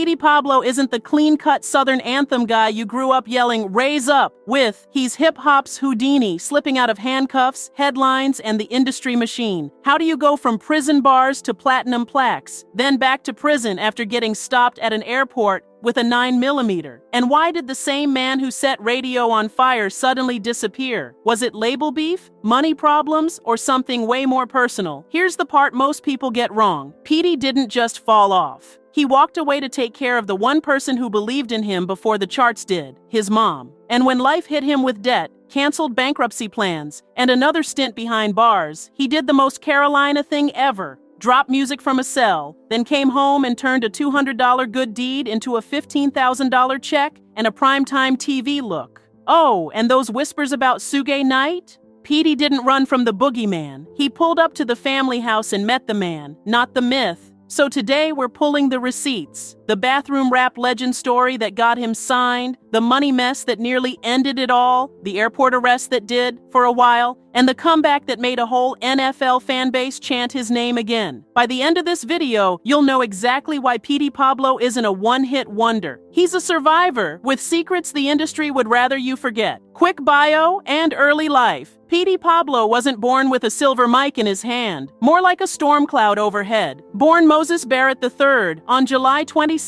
Petey Pablo isn't the clean-cut Southern anthem guy you grew up yelling "Raise Up" with. He's hip-hop's Houdini, slipping out of handcuffs, headlines, and the industry machine. How do you go from prison bars to platinum plaques, then back to prison after getting stopped at an airport with a 9mm? And why did the same man who set radio on fire suddenly disappear? Was it label beef, money problems, or something way more personal? Here's the part most people get wrong. Petey didn't just fall off. He walked away to take care of the one person who believed in him before the charts did, his mom. And when life hit him with debt, canceled bankruptcy plans, and another stint behind bars, he did the most Carolina thing ever. Dropped music from a cell, then came home and turned a $200 good deed into a $15,000 check and a primetime TV look. Oh, and those whispers about Suge Knight? Petey didn't run from the boogeyman. He pulled up to the family house and met the man, not the myth. So today we're pulling the receipts. The bathroom rap legend story that got him signed, the money mess that nearly ended it all, the airport arrest that did for a while, and the comeback that made a whole NFL fan base chant his name again. By the end of this video, you'll know exactly why Petey Pablo isn't a one-hit wonder. He's a survivor with secrets the industry would rather you forget. Quick bio and early life. Petey Pablo wasn't born with a silver mic in his hand, more like a storm cloud overhead. Born Moses Barrett III on July 22nd,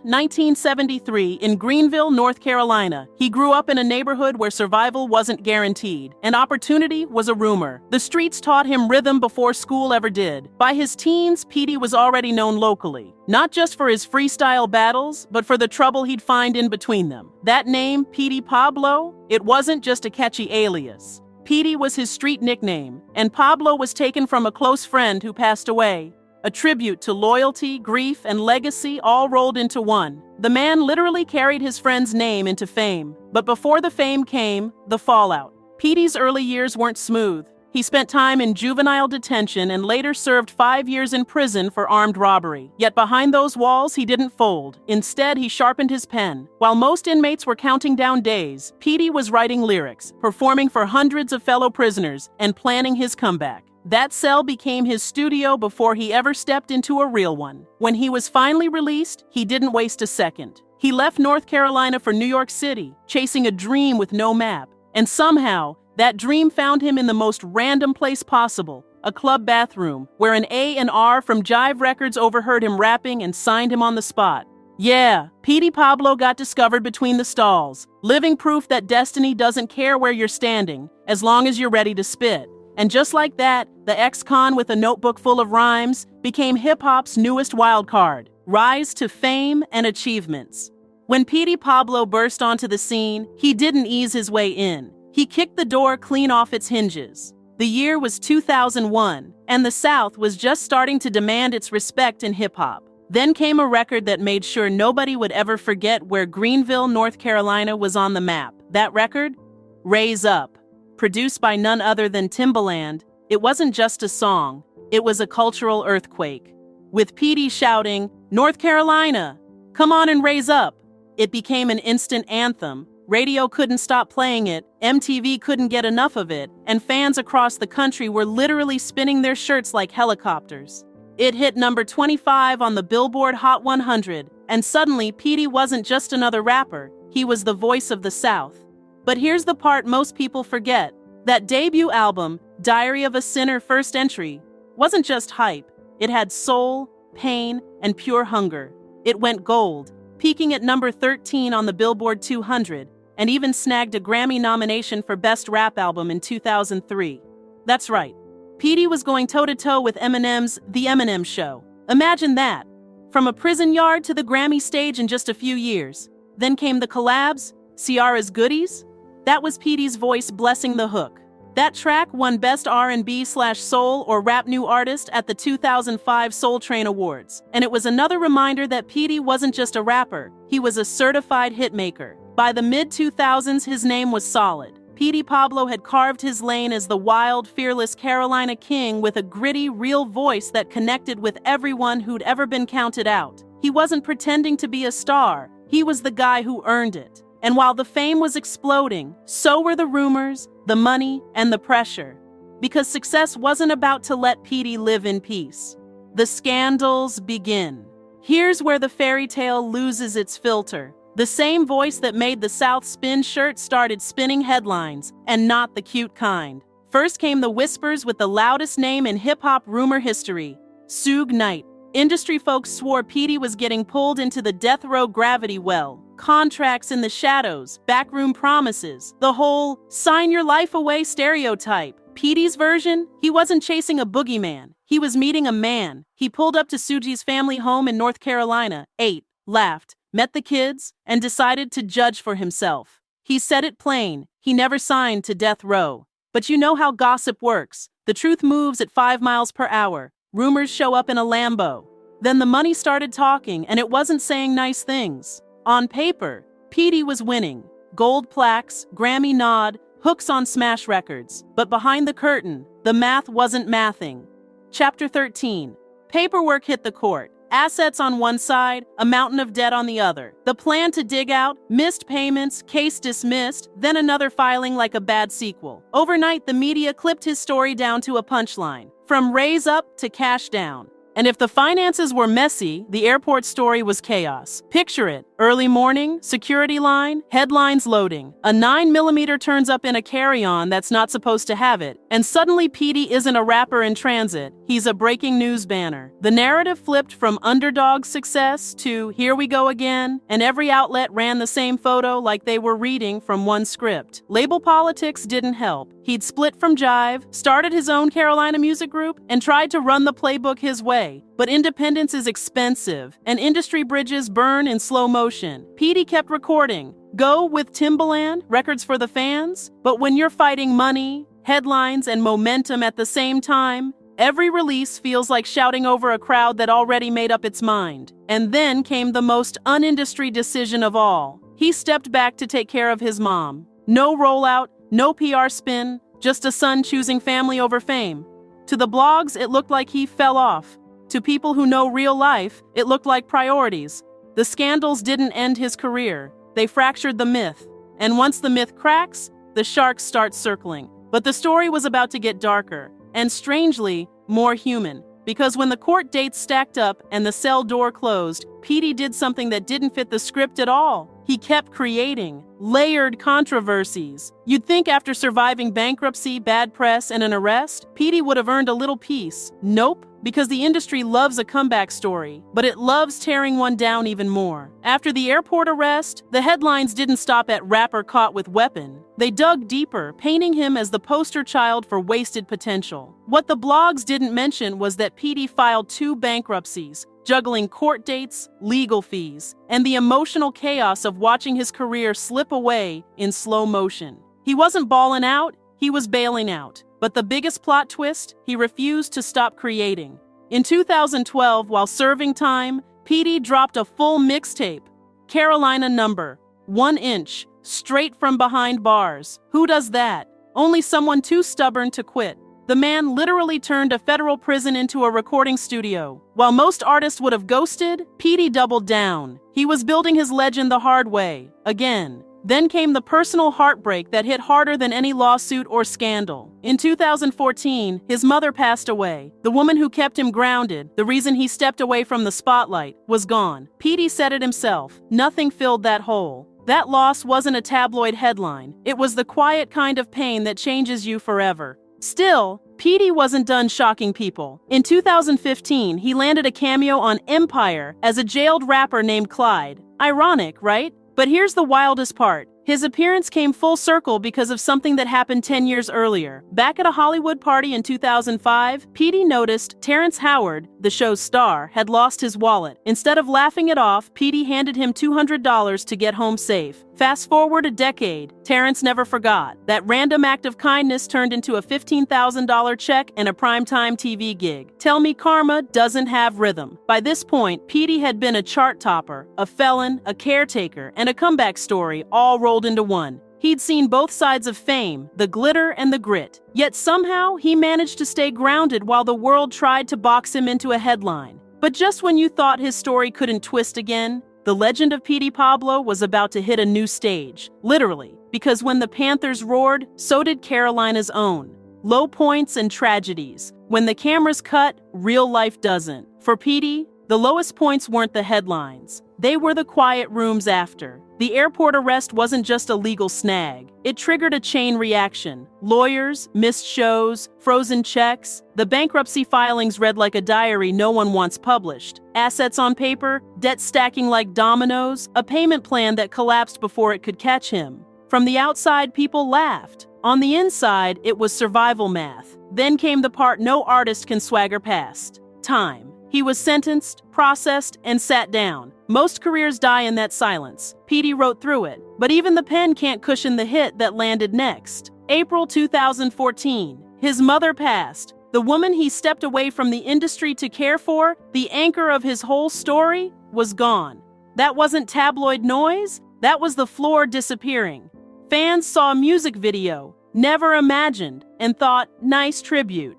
1973 in Greenville, North Carolina. He grew up in a neighborhood where survival wasn't guaranteed, and opportunity was a rumor. The streets taught him rhythm before school ever did. By his teens, Petey was already known locally, not just for his freestyle battles, but for the trouble he'd find in between them. That name, Petey Pablo, it wasn't just a catchy alias. Petey was his street nickname, and Pablo was taken from a close friend who passed away. A tribute to loyalty, grief, and legacy all rolled into one. The man literally carried his friend's name into fame. But before the fame came, the fallout. Petey's early years weren't smooth. He spent time in juvenile detention and later served 5 years in prison for armed robbery. Yet behind those walls, he didn't fold. Instead, he sharpened his pen. While most inmates were counting down days, Petey was writing lyrics, performing for hundreds of fellow prisoners, and planning his comeback. That cell became his studio before he ever stepped into a real one. When he was finally released, he didn't waste a second. He left North Carolina for New York City, chasing a dream with no map. And somehow, that dream found him in the most random place possible, a club bathroom, where an A&R from Jive Records overheard him rapping and signed him on the spot. Yeah, Petey Pablo got discovered between the stalls, living proof that destiny doesn't care where you're standing, as long as you're ready to spit. And just like that, the ex-con with a notebook full of rhymes became hip-hop's newest wildcard, rise to fame and achievements. When Petey Pablo burst onto the scene, he didn't ease his way in. He kicked the door clean off its hinges. The year was 2001, and the South was just starting to demand its respect in hip-hop. Then came a record that made sure nobody would ever forget where Greenville, North Carolina was on the map. That record? Raise Up. Produced by none other than Timbaland, it wasn't just a song, it was a cultural earthquake. With Petey shouting, "North Carolina, come on and raise up," it became an instant anthem. Radio couldn't stop playing it, MTV couldn't get enough of it, and fans across the country were literally spinning their shirts like helicopters. It hit number 25 on the Billboard Hot 100, and suddenly Petey wasn't just another rapper, he was the voice of the South. But here's the part most people forget. That debut album, Diary of a Sinner First Entry, wasn't just hype. It had soul, pain, and pure hunger. It went gold, peaking at number 13 on the Billboard 200, and even snagged a Grammy nomination for Best Rap Album in 2003. That's right, Petey was going toe-to-toe with Eminem's The Eminem Show. Imagine that. From a prison yard to the Grammy stage in just a few years. Then came the collabs, Ciara's Goodies. That was Petey's voice blessing the hook. That track won Best R&B/Soul or Rap New Artist at the 2005 Soul Train Awards. And it was another reminder that Petey wasn't just a rapper, he was a certified hitmaker. By the mid-2000s, his name was solid. Petey Pablo had carved his lane as the wild, fearless Carolina king with a gritty, real voice that connected with everyone who'd ever been counted out. He wasn't pretending to be a star, he was the guy who earned it. And while the fame was exploding, so were the rumors, the money, and the pressure. Because success wasn't about to let Petey live in peace. The scandals begin. Here's where the fairy tale loses its filter. The same voice that made the South spin shirt started spinning headlines, and not the cute kind. First came the whispers with the loudest name in hip-hop rumor history, Suge Knight. Industry folks swore Petey was getting pulled into the death row gravity well. Contracts in the shadows, backroom promises, the whole sign your life away stereotype. Petey's version? He wasn't chasing a boogeyman. He was meeting a man. He pulled up to Suge's family home in North Carolina, ate, laughed, met the kids, and decided to judge for himself. He said it plain. He never signed to death row. But you know how gossip works. The truth moves at 5 miles per hour. Rumors show up in a Lambo. Then the money started talking, and it wasn't saying nice things. On paper, Petey was winning. Gold plaques, Grammy nod, hooks on smash records. But behind the curtain, the math wasn't mathing. Chapter 13. Paperwork hit the court. Assets on one side, a mountain of debt on the other. The plan to dig out, missed payments, case dismissed, then another filing like a bad sequel. Overnight, the media clipped his story down to a punchline. From raise up to cash down. And if the finances were messy, the airport story was chaos. Picture it. Early morning, security line, headlines loading. A 9mm turns up in a carry-on that's not supposed to have it. And suddenly Petey isn't a rapper in transit. He's a breaking news banner. The narrative flipped from underdog success to here we go again, and every outlet ran the same photo like they were reading from one script. Label politics didn't help. He'd split from Jive, started his own Carolina music group, and tried to run the playbook his way. But independence is expensive, and industry bridges burn in slow motion. Petey kept recording. Go with Timbaland, records for the fans. But when you're fighting money, headlines, and momentum at the same time, every release feels like shouting over a crowd that already made up its mind. And then came the most un-industry decision of all. He stepped back to take care of his mom. No rollout, no PR spin, just a son choosing family over fame. To the blogs, it looked like he fell off. To people who know real life, it looked like priorities. The scandals didn't end his career. They fractured the myth. And once the myth cracks, the sharks start circling. But the story was about to get darker, and strangely, more human. Because when the court dates stacked up and the cell door closed, Petey did something that didn't fit the script at all. He kept creating layered controversies. You'd think after surviving bankruptcy, bad press, and an arrest, Petey would have earned a little peace. Nope. Because the industry loves a comeback story, but it loves tearing one down even more. After the airport arrest, the headlines didn't stop at rapper caught with weapon. They dug deeper, painting him as the poster child for wasted potential. What the blogs didn't mention was that Petey filed 2 bankruptcies, juggling court dates, legal fees, and the emotional chaos of watching his career slip away in slow motion. He wasn't balling out, he was bailing out. But the biggest plot twist, he refused to stop creating. In 2012, while serving time, Petey dropped a full mixtape. Carolina number, 1 inch, straight from behind bars. Who does that? Only someone too stubborn to quit. The man literally turned a federal prison into a recording studio. While most artists would have ghosted, Petey doubled down. He was building his legend the hard way, again. Then came the personal heartbreak that hit harder than any lawsuit or scandal. In 2014, his mother passed away. The woman who kept him grounded, the reason he stepped away from the spotlight, was gone. Petey said it himself. Nothing filled that hole. That loss wasn't a tabloid headline. It was the quiet kind of pain that changes you forever. Still, Petey wasn't done shocking people. In 2015, he landed a cameo on Empire as a jailed rapper named Clyde. Ironic, right? But here's the wildest part. His appearance came full circle because of something that happened 10 years earlier. Back at a Hollywood party in 2005, Petey noticed Terrence Howard, the show's star, had lost his wallet. Instead of laughing it off, Petey handed him $200 to get home safe. Fast forward a decade, Terrence never forgot. That random act of kindness turned into a $15,000 check and a primetime TV gig. Tell me karma doesn't have rhythm. By this point, Petey had been a chart topper, a felon, a caretaker, and a comeback story all rolled into one. He'd seen both sides of fame, the glitter and the grit. Yet somehow, he managed to stay grounded while the world tried to box him into a headline. But just when you thought his story couldn't twist again, the legend of Petey Pablo was about to hit a new stage. Literally. Because when the Panthers roared, so did Carolina's own. Low points and tragedies. When the cameras cut, real life doesn't. For Petey, The lowest points weren't the headlines. They were the quiet rooms after. The airport arrest wasn't just a legal snag. It triggered a chain reaction. Lawyers, missed shows, frozen checks. The bankruptcy filings read like a diary no one wants published. Assets on paper, debt stacking like dominoes, a payment plan that collapsed before it could catch him. From the outside, people laughed. On the inside, it was survival math. Then came the part no artist can swagger past: time. He was sentenced, processed, and sat down. Most careers die in that silence. Petey wrote through it. But even the pen can't cushion the hit that landed next. April 2014. His mother passed. The woman he stepped away from the industry to care for, the anchor of his whole story, was gone. That wasn't tabloid noise. That was the floor disappearing. Fans saw a music video, never imagined, and thought, nice tribute.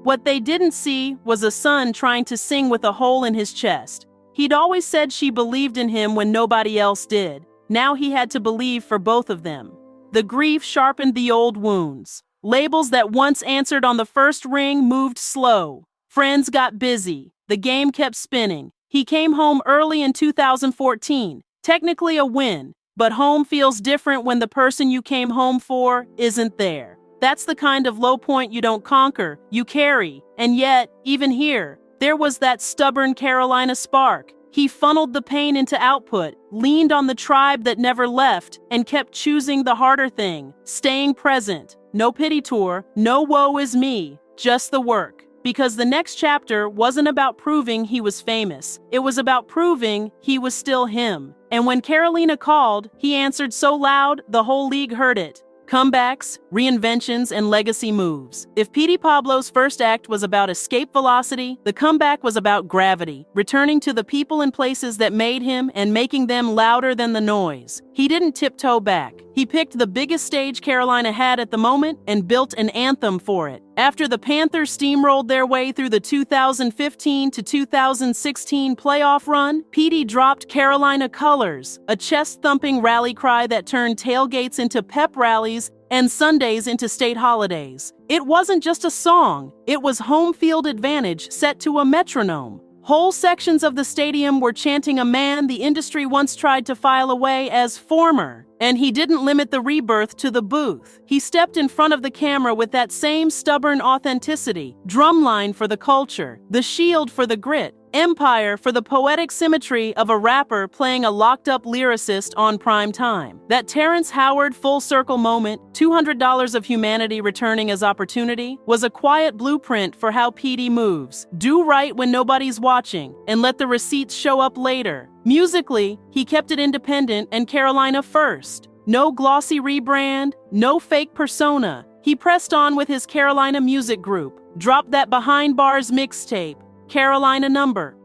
What they didn't see was a son trying to sing with a hole in his chest. He'd always said she believed in him when nobody else did. Now he had to believe for both of them. The grief sharpened the old wounds. Labels that once answered on the first ring moved slow. Friends got busy. The game kept spinning. He came home early in 2014. Technically a win, but home feels different when the person you came home for isn't there. That's the kind of low point you don't conquer, you carry. And yet, even here, there was that stubborn Carolina spark. He funneled the pain into output, leaned on the tribe that never left, and kept choosing the harder thing, staying present. No pity tour, no woe is me, just the work. Because the next chapter wasn't about proving he was famous. It was about proving he was still him. And when Carolina called, he answered so loud, the whole league heard it. Comebacks, reinventions, and legacy moves. If Petey Pablo's first act was about escape velocity, the comeback was about gravity, returning to the people and places that made him and making them louder than the noise. He didn't tiptoe back. He picked the biggest stage Carolina had at the moment and built an anthem for it. After the Panthers steamrolled their way through the 2015 to 2016 playoff run, Petey dropped Carolina Colors, a chest-thumping rally cry that turned tailgates into pep rallies and Sundays into state holidays. It wasn't just a song, it was home field advantage set to a metronome. Whole sections of the stadium were chanting a man the industry once tried to file away as former. And he didn't limit the rebirth to the booth. He stepped in front of the camera with that same stubborn authenticity. Drumline for the culture, the shield for the grit, empire for the poetic symmetry of a rapper playing a locked-up lyricist on prime time. That Terrence Howard full-circle moment, $200 of humanity returning as opportunity, was a quiet blueprint for how Petey moves. Do right when nobody's watching, and let the receipts show up later. Musically, he kept it independent and Carolina first. No glossy rebrand, no fake persona. He pressed on with his Carolina music group, dropped that behind bars mixtape, Carolina number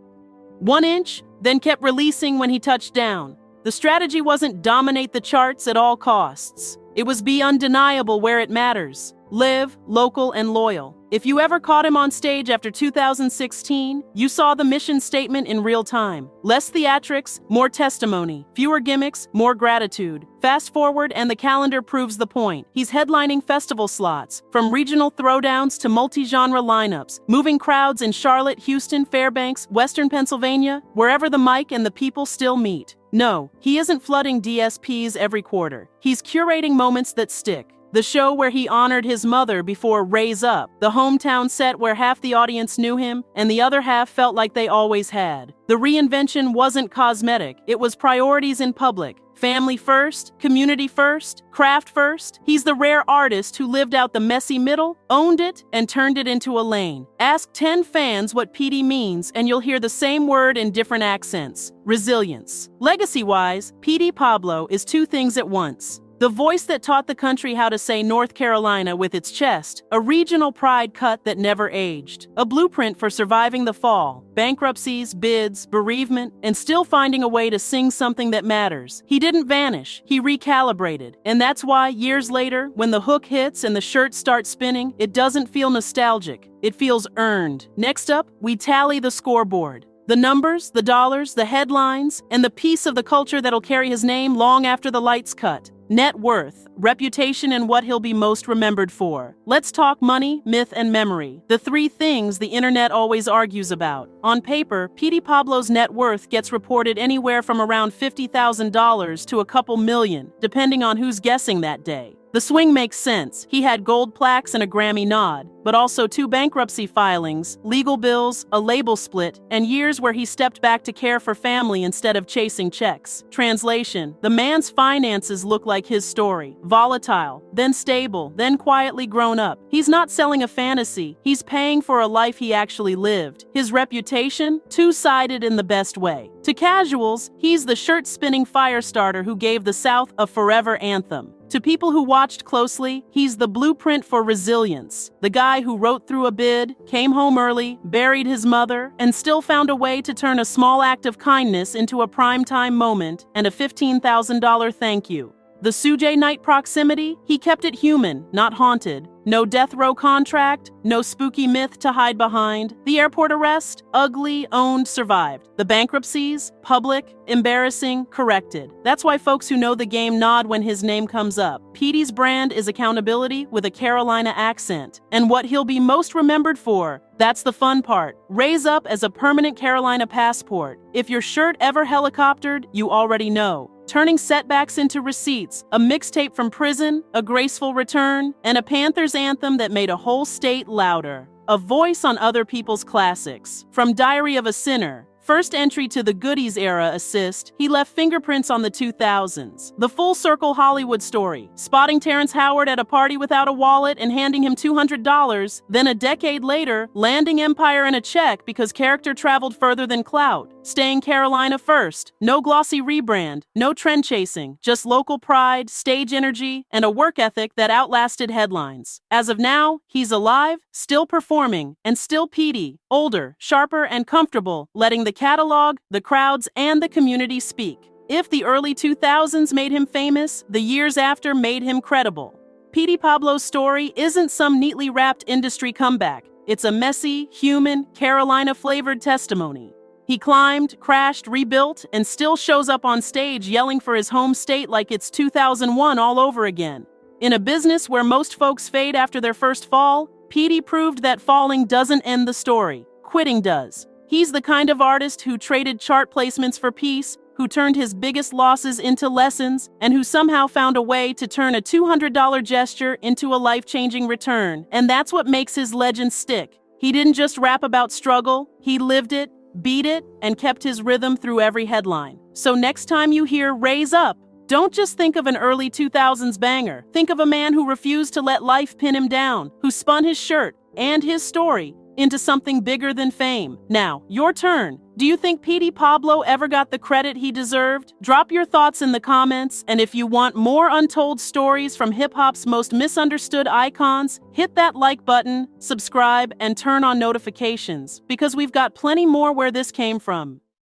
1 inch, then kept releasing when he touched down. The strategy wasn't dominate the charts at all costs. It was be undeniable where it matters. Live, local, and loyal. If you ever caught him on stage after 2016, you saw the mission statement in real time. Less theatrics, more testimony. Fewer gimmicks, more gratitude. Fast forward and the calendar proves the point. He's headlining festival slots, from regional throwdowns to multi-genre lineups, moving crowds in Charlotte, Houston, Fairbanks, Western Pennsylvania, wherever the mic and the people still meet. No, he isn't flooding DSPs every quarter. He's curating moments that stick. The show where he honored his mother before Raise Up, the hometown set where half the audience knew him and the other half felt like they always had. The reinvention wasn't cosmetic, it was priorities in public. Family first, community first, craft first. He's the rare artist who lived out the messy middle, owned it, and turned it into a lane. Ask 10 fans what Petey means and you'll hear the same word in different accents. Resilience. Legacy-wise, Petey Pablo is two things at once. The voice that taught the country how to say North Carolina with its chest, a regional pride cut that never aged, a blueprint for surviving the fall, bankruptcies, bids, bereavement, and still finding a way to sing something that matters. He didn't vanish, he recalibrated. And that's why, years later, when the hook hits and the shirts start spinning, it doesn't feel nostalgic, it feels earned. Next up, we tally the scoreboard. The numbers, the dollars, the headlines, and the piece of the culture that'll carry his name long after the lights cut. Net worth, reputation, and what he'll be most remembered for. Let's talk money, myth, and memory. The three things the internet always argues about. On paper, Petey Pablo's net worth gets reported anywhere from around $50,000 to a couple million, depending on who's guessing that day. The swing makes sense. He had gold plaques and a Grammy nod, but also 2 bankruptcy filings, legal bills, a label split, and years where he stepped back to care for family instead of chasing checks. Translation: the man's finances look like his story. Volatile, then stable, then quietly grown up. He's not selling a fantasy. He's paying for a life he actually lived. His reputation? Two-sided in the best way. To casuals, he's the shirt-spinning fire starter who gave the South a forever anthem. To people who watched closely, he's the blueprint for resilience. The guy who wrote through a bid, came home early, buried his mother, and still found a way to turn a small act of kindness into a primetime moment and a $15,000 thank you. The Suge Knight proximity? He kept it human, not haunted. No death row contract, no spooky myth to hide behind. The airport arrest? Ugly, owned, survived. The bankruptcies? Public, embarrassing, corrected. That's why folks who know the game nod when his name comes up. Petey's brand is accountability with a Carolina accent. And what he'll be most remembered for, that's the fun part. Raise up as a permanent Carolina passport. If your shirt ever helicoptered, you already know. Turning setbacks into receipts, a mixtape from prison, a graceful return, and a Panthers anthem that made a whole state louder. A voice on other people's classics. From Diary of a Sinner, first entry to the Goodies era assist, he left fingerprints on the 2000s. The full circle Hollywood story, spotting Terrence Howard at a party without a wallet and handing him $200, then a decade later, landing Empire in a check because character traveled further than clout. Staying Carolina first, no glossy rebrand, no trend chasing, just local pride, stage energy, and a work ethic that outlasted headlines. As of now, he's alive, still performing, and still Petey, older, sharper, and comfortable, letting the catalog, the crowds, and the community speak. If the early 2000s made him famous, the years after made him credible. Petey Pablo's story isn't some neatly wrapped industry comeback. It's a messy, human, Carolina-flavored testimony. He climbed, crashed, rebuilt, and still shows up on stage yelling for his home state like it's 2001 all over again. In a business where most folks fade after their first fall, Petey proved that falling doesn't end the story. Quitting does. He's the kind of artist who traded chart placements for peace, who turned his biggest losses into lessons, and who somehow found a way to turn a $200 gesture into a life-changing return. And that's what makes his legend stick. He didn't just rap about struggle, he lived it, beat it, and kept his rhythm through every headline. So next time you hear "Raise Up," don't just think of an early 2000s banger. Think of a man who refused to let life pin him down, who spun his shirt and his story into something bigger than fame. Now, your turn. Do you think Petey Pablo ever got the credit he deserved? Drop your thoughts in the comments, and if you want more untold stories from hip-hop's most misunderstood icons, hit that like button, subscribe, and turn on notifications, because we've got plenty more where this came from.